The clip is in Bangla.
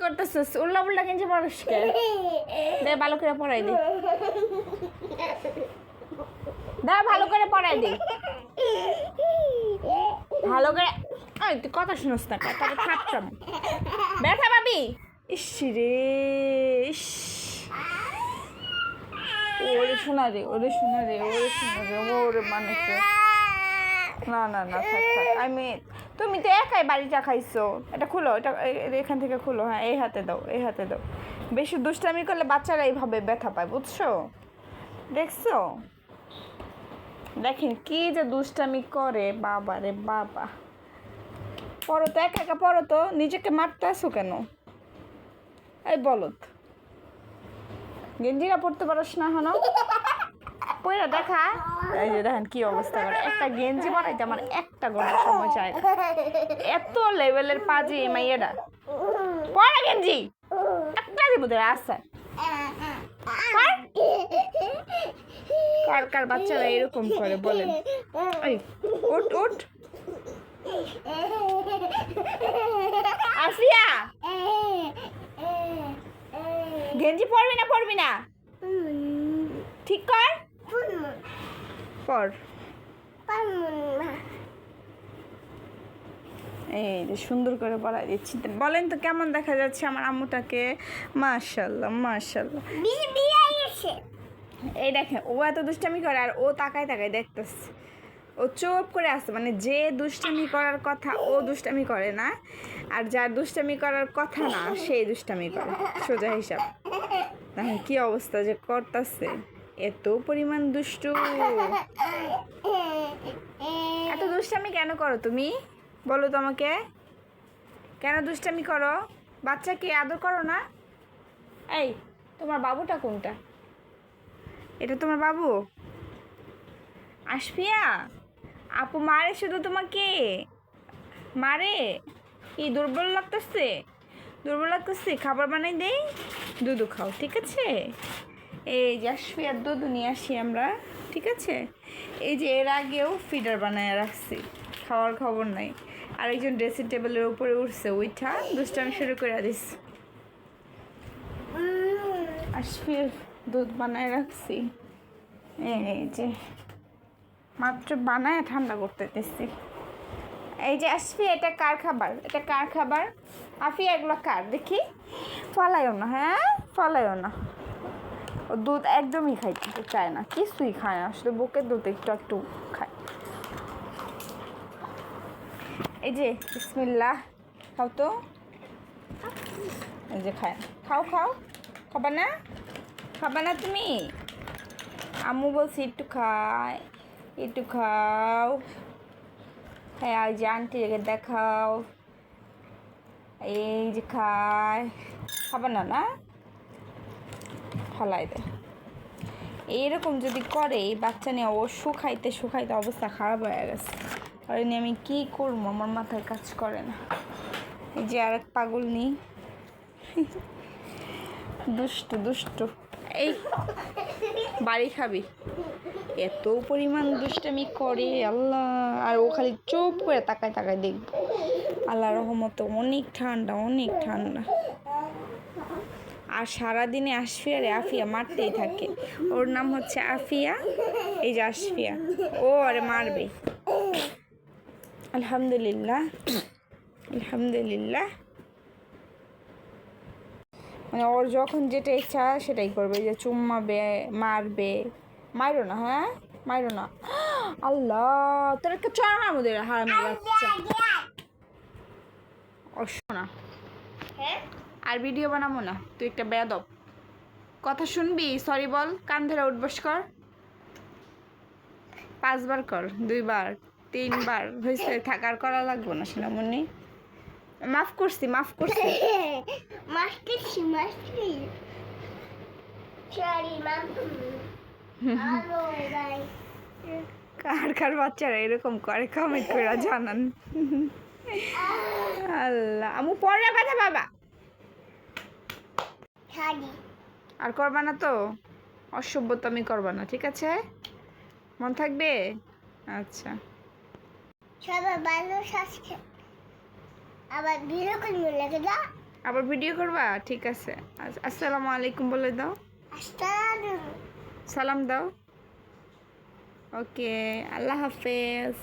করতেছিস? উল্লা উল্লা গেঞ্জি পরিস কে? দে ভালো করে পরাই দে। দে ভালো করে পরাই দে। ভালো করে। এই তুই কথা শুনস না, কথা থাপতাম। ব্যথা পাবি। ইস রে ইস। ওরে শোনা রে, ওরে শোনা রে, ওরে শোনা রে, ওরে মানে না না না, থাক থাক। তুমি তো একাই বাড়িটা খাইছো। এটা খুলো, এটা এখান থেকে খুলো। হ্যাঁ, এই হাতে দাও, এই হাতে দাও। বেশি দুষ্টামি করলে বাচ্চারা এইভাবে ব্যথা পায়, বুঝছো? দেখছো? দেখেন কি যে দুষ্টামি করে, বাবা রে বাবা। পড়ো তো, একা একা পড়ো তো, নিজেকে মারতে আসো কেন? এই বলত, গেঞ্জিরা পড়তে পারস না হনো? পয়রা দেখা। এই যে দেখেন কি অবস্থা করে। একটা গেঞ্জি বানাইতে আমার 1 ঘন্টা সময় চায়। এত লেভেলের পাজি মাইয়াটা। পরা গেঞ্জি একটা দিব তোর আশা। কার কার বাচ্চারা এরকম করে বলেন? এই উঠ উঠ। আসিয়া, গেঞ্জি পরবি না, পরবি না? ঠিক কর। পর। এই যে সুন্দর করে পড়াই দিচ্ছি। বলেন তো কেমন দেখা যাচ্ছে আমার আম্মুটাকে? মাশাআল্লাহ মাশাআল্লাহ। এই দেখেন, ও এত দুষ্টামি করে আর ও তাকায় তাকায় দেখতেছে। ও চুপ করে আসছে, মানে যে দুষ্টামি করার কথা ও দুষ্টামি করে না, আর যার দুষ্টামি করার কথা না সেই দুষ্টামি করে। সোজা হিসাব। দেখেন কি অবস্থা যে করতেছে, এত পরিমাণ দুষ্টু। এত দুষ্টামি কেন করো তুমি? বলো তো আমাকে, কেন দুষ্টামি করো? বাচ্চাকে আদর করো না? এই তোমার বাবুটা কোনটা? এটা তোমার বাবু? আসফিয়া, আপু মারে শুধু তোমাকে? মারে? কি দুর্বল লাগতেছে? দুর্বল লাগতেছে? খাবার বানাই দেই, দুধু খাও, ঠিক আছে? এই যে আসফিয়ার দুধ নিয়ে আসি আমরা, ঠিক আছে? এই যে এর আগেও ফিডার বানায় রাখছি, খাওয়ার খবর নাই। আরেকজন ড্রেসিং টেবিলের উপরে উঠছে, ওইটা দুষ্টামি শুরু করে দিস। আসফিয়ার দুধ বানায় রাখছি, এই যে মাত্র বানায় ঠান্ডা করতে দিচ্ছি। এই যে আসফি, এটা কার খাবার? এটা কার খাবার? আফিয়া, এগুলো কার দেখি? ফলাইও না, হ্যাঁ ফলাইও না। ও দুধ একদমই খাইতে চায় না, কিছুই খায় না, শুধু বুকের দুধ একটু একটু খায়। এই যে বিসমিল্লাহ, খাও তো। এই যে খায়, খাও খাও। খাবা না? খাবা না তুমি? আম্মু বলছি একটু খায়, একটু খাও। হ্যাঁ, ওই যে আন্টিকে দেখাও, এই যে খায়। খাবে না? না, ফলাই দেয়। এইরকম যদি করে এই বাচ্চা নিয়ে, ও শুকাইতে শুকাইতে অবস্থা খারাপ হয়ে গেছে। আর নিয়ে আমি কী করবো, আমার মাথায় কাজ করে না। এই যে আরেক পাগল নি, দুষ্টু দুষ্টু। এই বাড়ি খাবি, এত পরিমাণ দুষ্টামি করে আল্লাহ। আর ও খালি চুপ করে তাকায় তাকায় দেখবে। আল্লাহ রহমতে অনেক ঠান্ডা, অনেক ঠান্ডা। আর সারাদিনে আফিয়া মারতেই থাকে। ওর নাম হচ্ছে আফিয়া। এই যে আসফিয়া, ও আরে মারবে। আলহামদুলিল্লাহ আলহামদুলিল্লাহ। মানে ওর যখন যেটা ইচ্ছা সেটাই করবে, যে চুম্মাবে, মারবে। মারো না, হ্যাঁ মারো না। আল্লাহ, তোর একটা চড়ানোর মধ্যে হারামের বাচ্চা। অশোনা, আর ভিডিও বানাবো না, তুই একটা বেয়াদব। কথা শুনবি? সরি বল, কান ধরে উঠবস কর। 5 বার কর, 2 বার 3 বার হয়েছে, থাকার করা লাগবো না সোনামণি। মাফ করছি, মাফ করছি। কার কার বাচ্চারা এরকম করে কমেন্ট করে জানান। আল্লাহ, আমু পরে কথা বাবা। আর করবা না তো? অসভ্যতামি করবা না, ঠিক আছে? মন থাকবে? আচ্ছা, সবাই ভালো আবার বিরকম লাগে না। আবার ভিডিও করবা? ঠিক আছে। আসসালামু আলাইকুম বলে দাও। সালাম দাও। ওকে, আল্লাহ হাফেজ।